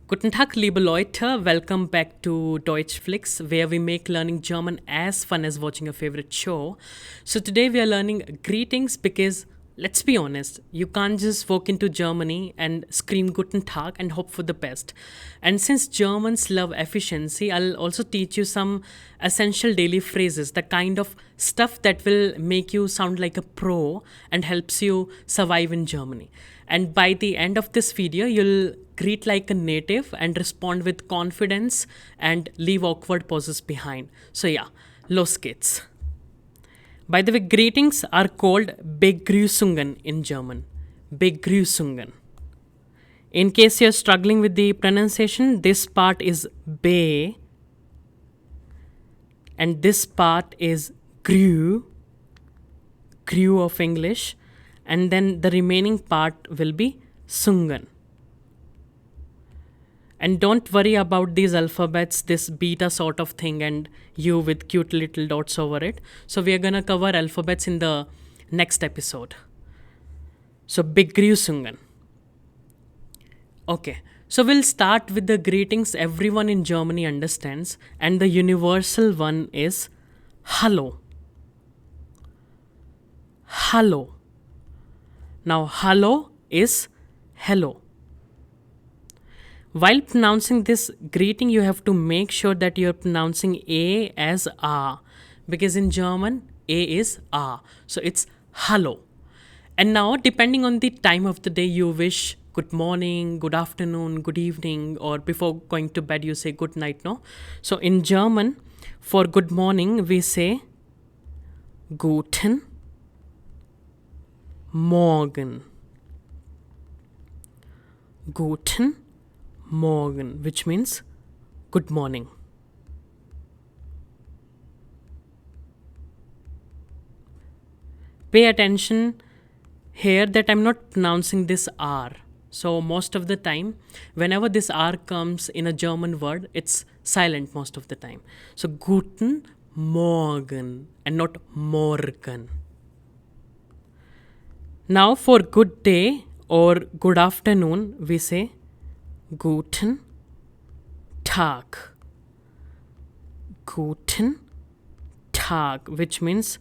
Guten Tag, liebe Leute. Welcome back to Deutschflix, where we make learning German as fun as watching a favorite show. So today we are learning greetings because let's be honest, you can't just walk into Germany and scream Guten Tag and hope for the best. And since Germans love efficiency, I'll also teach you some essential daily phrases, the kind of stuff that will make you sound like a pro and helps you survive in Germany. And by the end of this video, you'll greet like a native and respond with confidence and leave awkward pauses behind. So yeah, los geht's. By the way, greetings are called Begrüßungen in German. Begrüßungen. In case you're struggling with the pronunciation, this part is be and this part is grü, grü of English, and then the remaining part will be sungen. And don't worry about these alphabets, this beta sort of thing and U with cute little dots over it. So we are gonna cover alphabets in the next episode. So Begrüßungen. Okay, so we'll start with the greetings everyone in Germany understands, and the universal one is Hallo. Hallo. Now, hallo is hello. While pronouncing this greeting, you have to make sure that you're pronouncing A as A, because in German, A is A. So it's hallo. And now, depending on the time of the day, you wish good morning, good afternoon, good evening, or before going to bed, you say good night, no? So in German, for good morning, we say Guten Morgen. Guten Morgen, which means good morning. Pay attention here that I'm not pronouncing this R. So most of the time, whenever this R comes in a German word, it's silent most of the time. So Guten Morgen and not Morgen. Now for good day or good afternoon, we say Guten Tag. Guten Tag, which means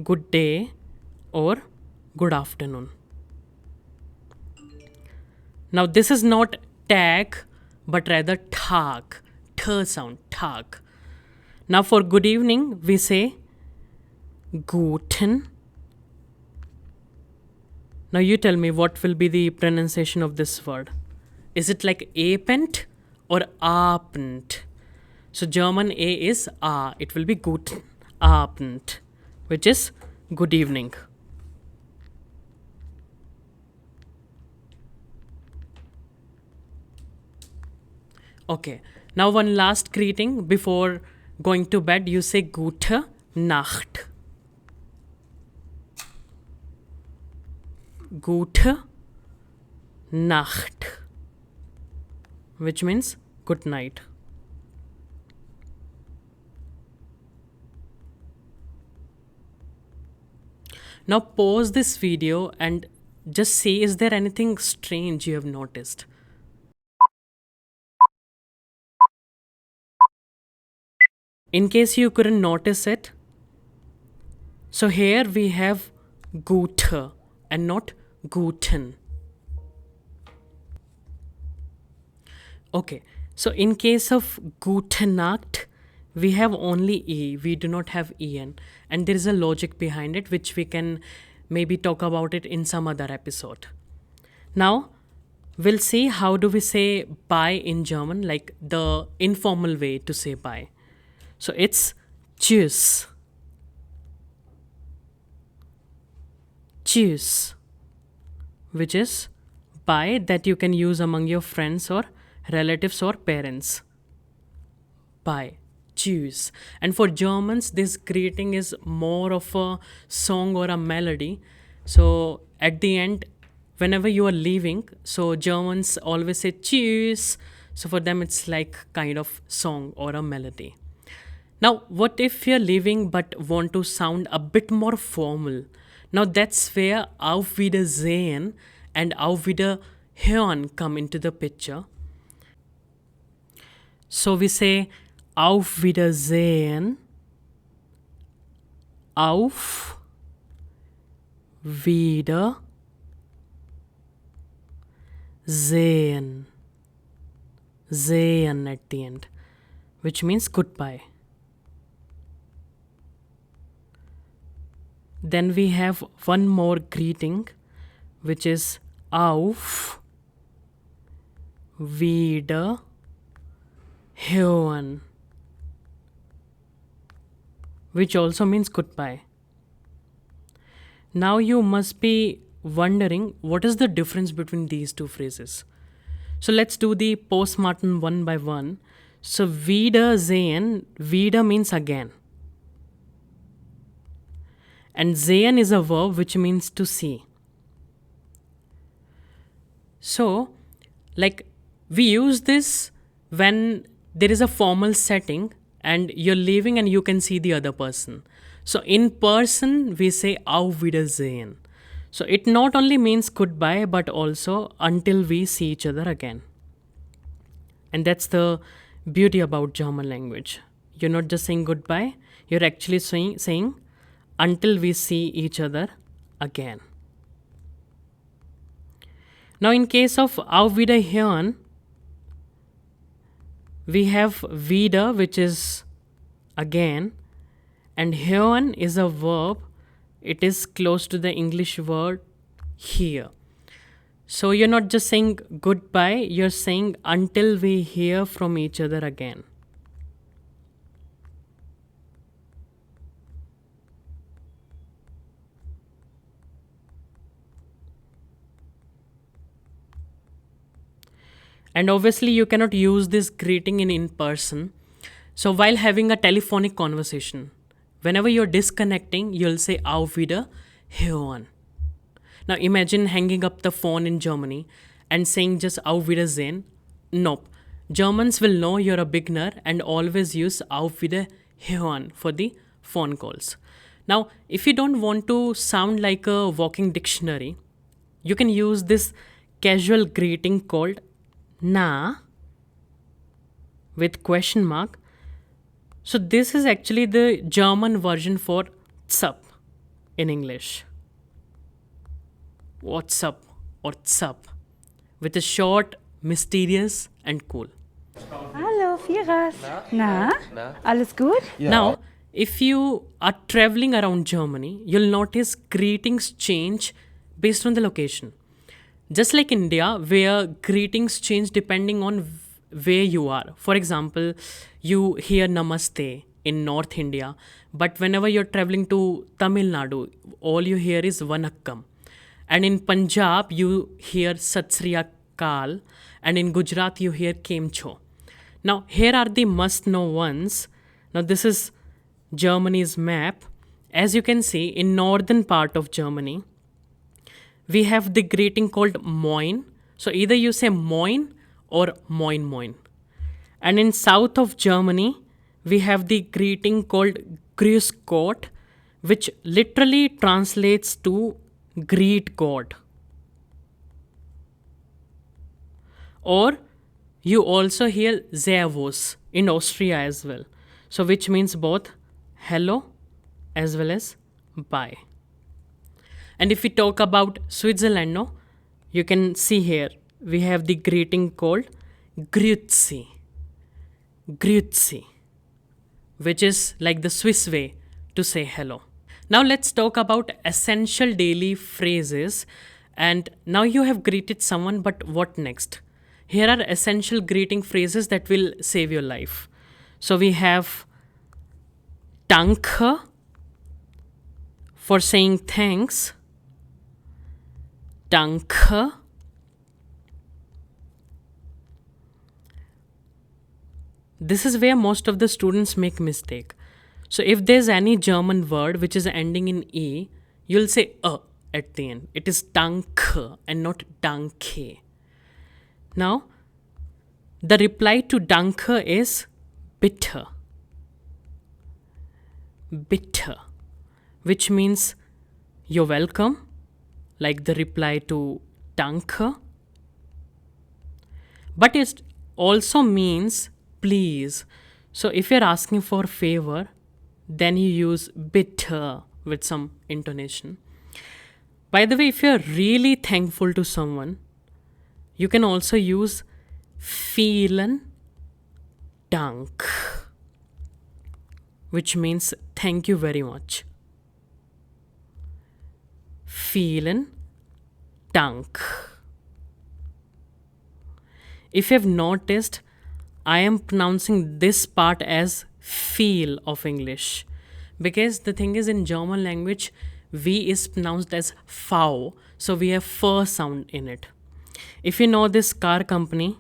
good day or good afternoon. Now this is not tag, but rather Tag. T sound, Tag. Now for good evening, we say Guten. Now you tell me what will be the pronunciation of this word. Is it like Abend or Abend? So German A is A. It will be Guten Abend, which is good evening. Okay, now one last greeting before going to bed. You say Gute Nacht. Gute Nacht, which means good night. Now pause this video and just see, is there anything strange you have noticed? In case you couldn't notice it, so here we have Gute and not Guten. Okay, so in case of Gute Nacht, we have only E, we do not have EN, and there is a logic behind it which we can maybe talk about it in some other episode. Now, we'll see how do we say bye in German, like the informal way to say bye. So it's Tschüss. Tschüss, which is bye that you can use among your friends or relatives or parents. Bye. Tschüss. And for Germans, this greeting is more of a song or a melody. So at the end, whenever you are leaving, so Germans always say Tschüss. So for them, it's like kind of song or a melody. Now, what if you're leaving but want to sound a bit more formal? Now that's where Auf Wiedersehen and Auf Wiederhören come into the picture. So we say Auf Wiedersehen. Auf Wiedersehen. Sehen at the end, which means goodbye. Then we have one more greeting, which is Auf Wiederhören, which also means goodbye. Now you must be wondering what is the difference between these two phrases. So let's do the postmortem one by one. So Wiedersehen, wieder means again. And sehen is a verb which means to see. So, like, we use this when there is a formal setting and you're leaving and you can see the other person. So in person, we say Auf Wiedersehen. So it not only means goodbye, but also until we see each other again. And that's the beauty about German language. You're not just saying goodbye, you're actually saying until we see each other again. Now in case of Auf Wiederhören, we have wieder, which is again, and hören is a verb. It is close to the English word hear. So you're not just saying goodbye, you're saying until we hear from each other again. And obviously you cannot use this greeting in person. So while having a telephonic conversation, whenever you're disconnecting, you'll say Auf Wiederhören. Now imagine hanging up the phone in Germany and saying just Auf Wiedersehen. Nope. Germans will know you're a beginner and always use Auf Wiederhören for the phone calls. Now, if you don't want to sound like a walking dictionary, you can use this casual greeting called Na with question mark. So this is actually the German version for Sup in English. What's up or Sup, with a short, mysterious and cool. Hallo, Firas. Na? Alles gut? Ja. Now, if you are traveling around Germany, you'll notice greetings change based on the location. Just like India, where greetings change depending on where you are. For example, you hear Namaste in North India, but whenever you're traveling to Tamil Nadu, all you hear is Vanakkam. And in Punjab, you hear Sat Sri Akal, and in Gujarat, you hear Kemcho. Now, here are the must-know ones. Now, this is Germany's map. As you can see, in northern part of Germany, we have the greeting called Moin. So either you say Moin or Moin Moin. And in south of Germany, we have the greeting called Grüß Gott, which literally translates to greet God. Or you also hear Servus in Austria as well. So which means both hello as well as bye. And if we talk about Switzerland, no, you can see here we have the greeting called Grüezi. Grüezi, which is like the Swiss way to say hello. Now let's talk about essential daily phrases. And now you have greeted someone, but what next? Here are essential greeting phrases that will save your life. So we have Danke for saying thanks. Danke. This is where most of the students make mistake. So if there's any German word which is ending in E, you'll say at the end. It is Danke and not Danke. Now, the reply to Danke is bitte. Bitte, which means you're welcome, like the reply to Danke. But it also means please. So if you're asking for favor, then you use bitte with some intonation. By the way, if you're really thankful to someone, you can also use vielen Dank, which means thank you very much. Vielen Dank. If you have noticed, I am pronouncing this part as feel of English, because the thing is, in German language, V is pronounced as V, so we have F sound in it. If you know this car company,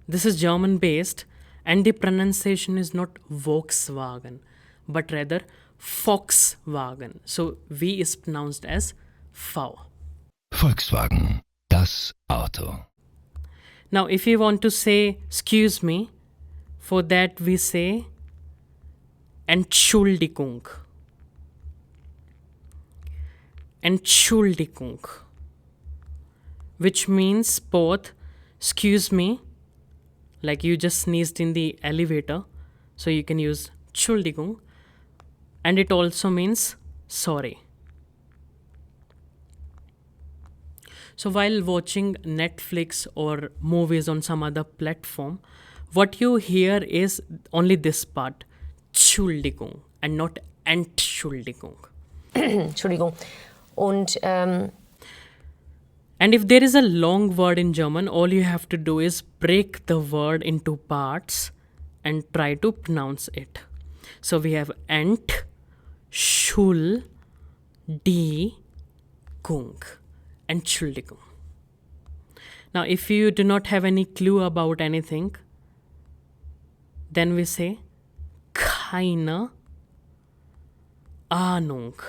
this is German based, and the pronunciation is not Volkswagen, but rather Volkswagen. So V is pronounced as V. Volkswagen, das Auto. Now, if you want to say excuse me, for that we say Entschuldigung. Entschuldigung, which means both excuse me, like you just sneezed in the elevator, so you can use Entschuldigung, and it also means sorry. So while watching Netflix or movies on some other platform, what you hear is only this part, Entschuldigung, and not Entschuldigung. Entschuldigung. Und And if there is a long word in German, all you have to do is break the word into parts and try to pronounce it. So we have Entschuldigung, Entschuldigung. Now, if you do not have any clue about anything, then we say keine Ahnung.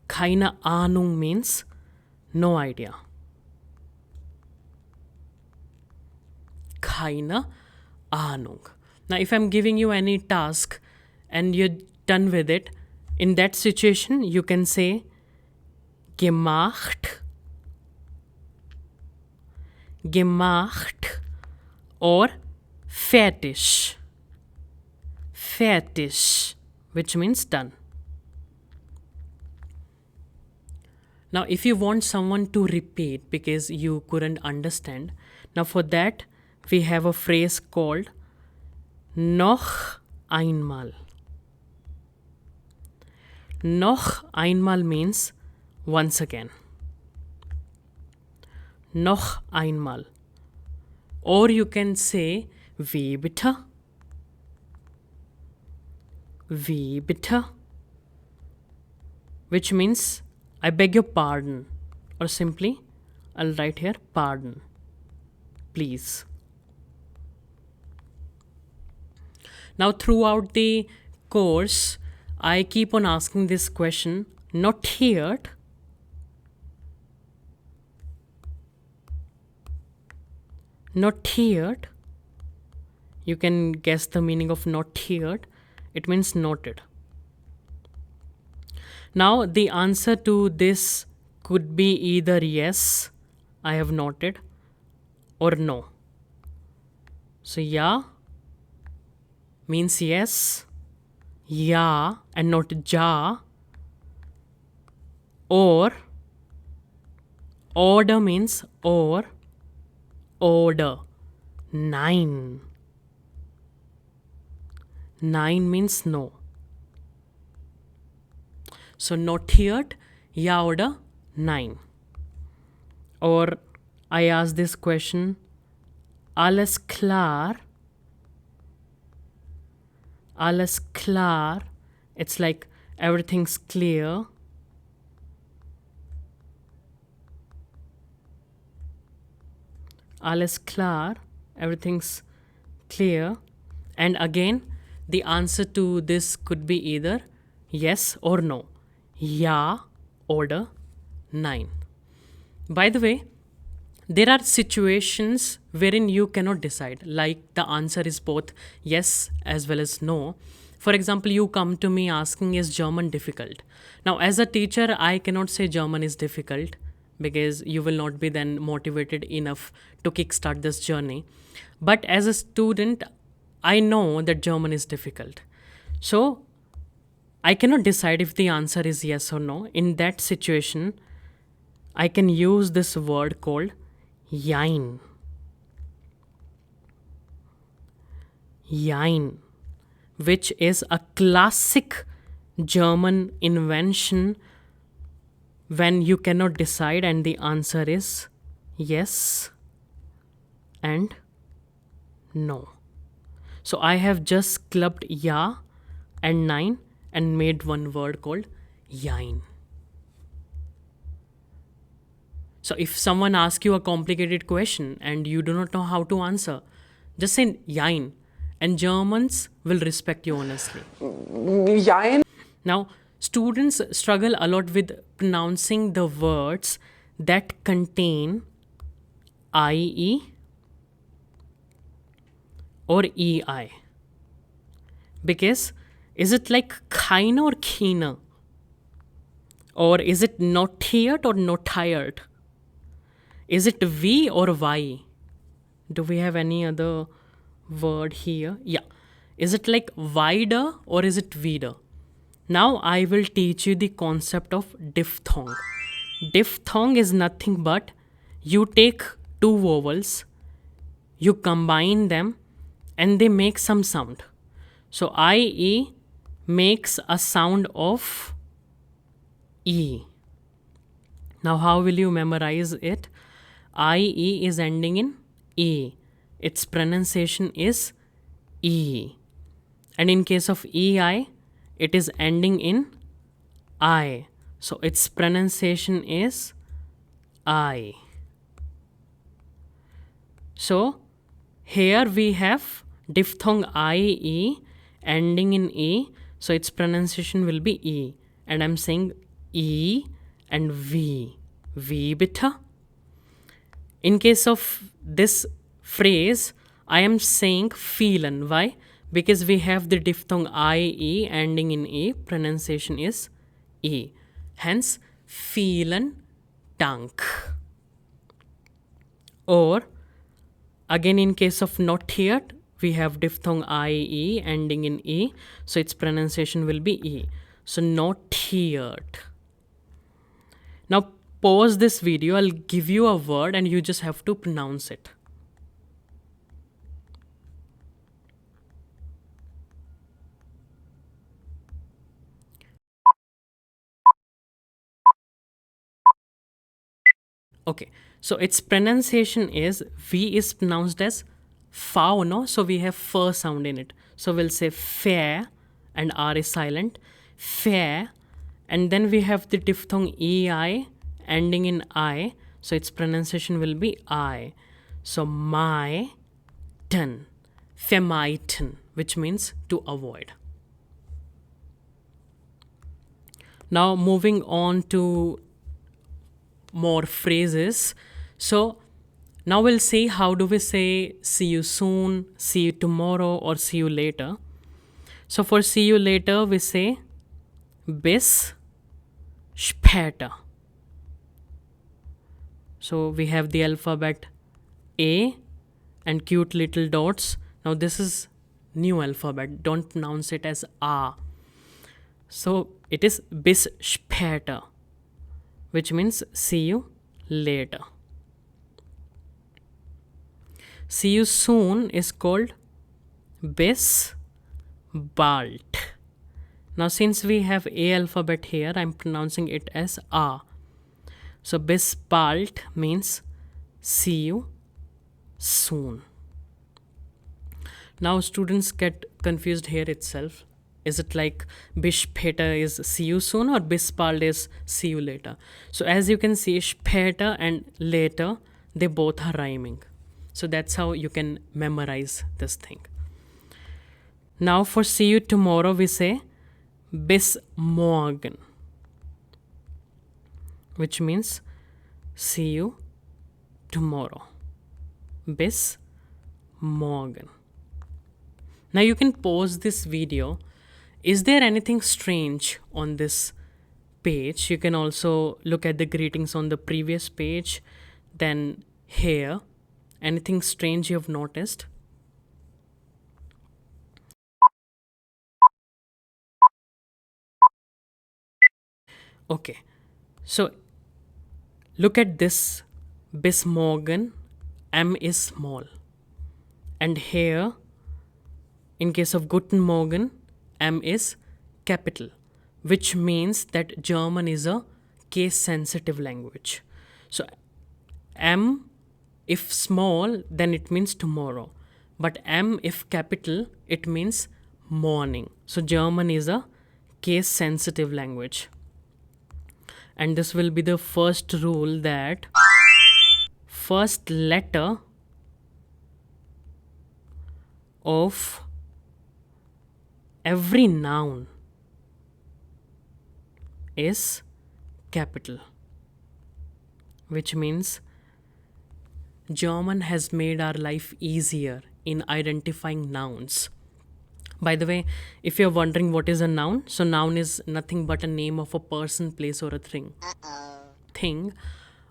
Keine Ahnung means no idea. Keine Ahnung. Now, if I'm giving you any task and you're done with it, in that situation, you can say gemacht, gemacht, or fertig, fertig, which means done. Now, if you want someone to repeat because you couldn't understand, now for that, we have a phrase called noch einmal. Noch einmal means once again. Noch einmal. Or you can say wie bitte? Wie bitte? Which means I beg your pardon. Or simply, I'll write here pardon. Please. Now, throughout the course, I keep on asking this question, notiert. Notiert. You can guess the meaning of notiert. It means noted. Now, the answer to this could be either yes, I have noted, or no. So, ja means yes, ja and not ja, or order means or, order. Nein. Nein means no. So notiert, ja oder nein. Or I ask this question, alles klar? Alles klar? It's like everything's clear. Alles klar? Everything's clear. And again, the answer to this could be either yes or no. Ja oder nein. By the way, there are situations wherein you cannot decide, like the answer is both yes as well as no. For example, you come to me asking, is German difficult? Now, as a teacher, I cannot say German is difficult because you will not be then motivated enough to kickstart this journey. But as a student, I know that German is difficult. So I cannot decide if the answer is yes or no. In that situation, I can use this word called JEIN. JEIN, which is a classic German invention when you cannot decide and the answer is yes and no. So I have just clubbed ja and nein and made one word called JEIN. So if someone asks you a complicated question and you do not know how to answer, just say JEIN and Germans will respect you honestly. Jein. Now, students struggle a lot with pronouncing the words that contain IE or EI. Because is it like keine or keine? Or is it notiert or notired? Is it V or Y? Do we have any other word here? Yeah. Is it like wider or is it wieder? Now I will teach you the concept of diphthong. Diphthong is nothing but you take two vowels, you combine them and they make some sound. So IE makes a sound of E. Now how will you memorize it? IE is ending in E. Its pronunciation is E. And in case of EI, it is ending in I. So its pronunciation is I. So here we have diphthong IE ending in E. So its pronunciation will be E. And I'm saying E and V. V bitte. In case of this phrase, I am saying vielen. Why? Because we have the diphthong IE ending in E. Pronunciation is E. Hence, vielen Dank. Or, again in case of notiert, we have diphthong IE ending in E. So its pronunciation will be E. So notiert. Now pause this video. I'll give you a word and you just have to pronounce it. Okay, so its pronunciation is V is pronounced as FAU, no? So we have FA sound in it. So we'll say fair and R is silent. Fair. And then we have the diphthong EI ending in I. So its pronunciation will be I. So my ten. Vermeiden, which means to avoid. Now moving on to more phrases. So now we'll see how do we say see you soon, see you tomorrow, or see you later. So for see you later, we say bis später. So we have the alphabet A and cute little dots. Now this is new alphabet. Don't pronounce it as A. So it is bis später, which means see you later. See you soon is called bis bald. Now since we have A alphabet here, I'm pronouncing it as A. So bis bald means see you soon. Now students get confused here itself. Is it like bis später is see you soon or bis bald is see you later? So as you can see, später and later, they both are rhyming. So that's how you can memorize this thing. Now for see you tomorrow, we say bis morgen, which means see you tomorrow. Bis morgen. Now you can pause this video. Is there anything strange on this page. You can also look at the greetings on the previous page. Then here, anything strange you have noticed? Okay, so look at this. Bis morgen, M is small. And here, in case of Guten Morgen, M is capital, which means that German is a case sensitive language. So M, if small, then it means tomorrow. But M, if capital, it means morning. So German is a case sensitive language. And this will be the first rule, that first letter of every noun is capital, which means German has made our life easier in identifying nouns. By the way, if you're wondering what is a noun, so noun is nothing but a name of a person, place, or a thing.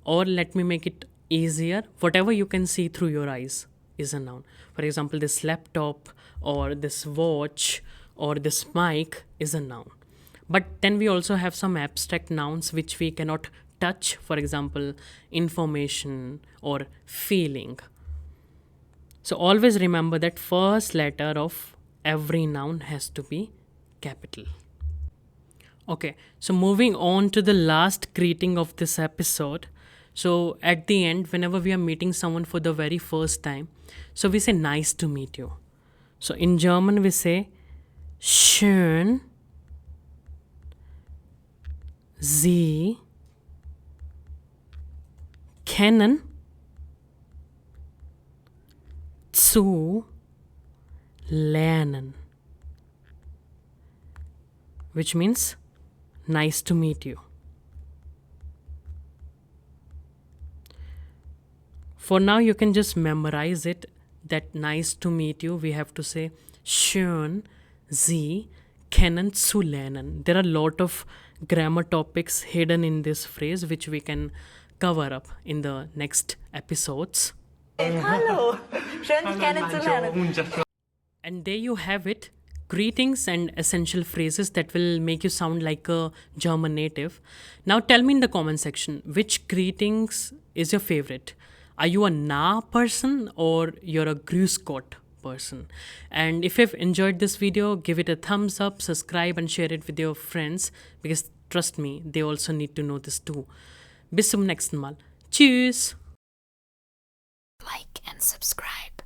Or let me make it easier, whatever you can see through your eyes is a noun. For example, this laptop or this watch or this mic is a noun. But then we also have some abstract nouns which we cannot touch. For example, information or feeling. So always remember that first letter of every noun has to be capital. Okay, so moving on to the last greeting of this episode. So at the end, whenever we are meeting someone for the very first time, so we say nice to meet you. So in German we say schön Sie kennen zu lernen, which means nice to meet you. For now, you can just memorize it, that nice to meet you. We have to say schön Sie kennen zu lernen. There are a lot of grammar topics hidden in this phrase, which we can cover up in the next episodes. Hallo, schön dich kennenzulernen. And there you have it. Greetings and essential phrases that will make you sound like a German native. Now tell me in the comment section, which greetings is your favorite? Are you a Na person or you're a Grüß Gott person? And if you've enjoyed this video, give it a thumbs up, subscribe and share it with your friends, because trust me, they also need to know this too. Bis zum nächsten Mal. Tschüss! Like and subscribe.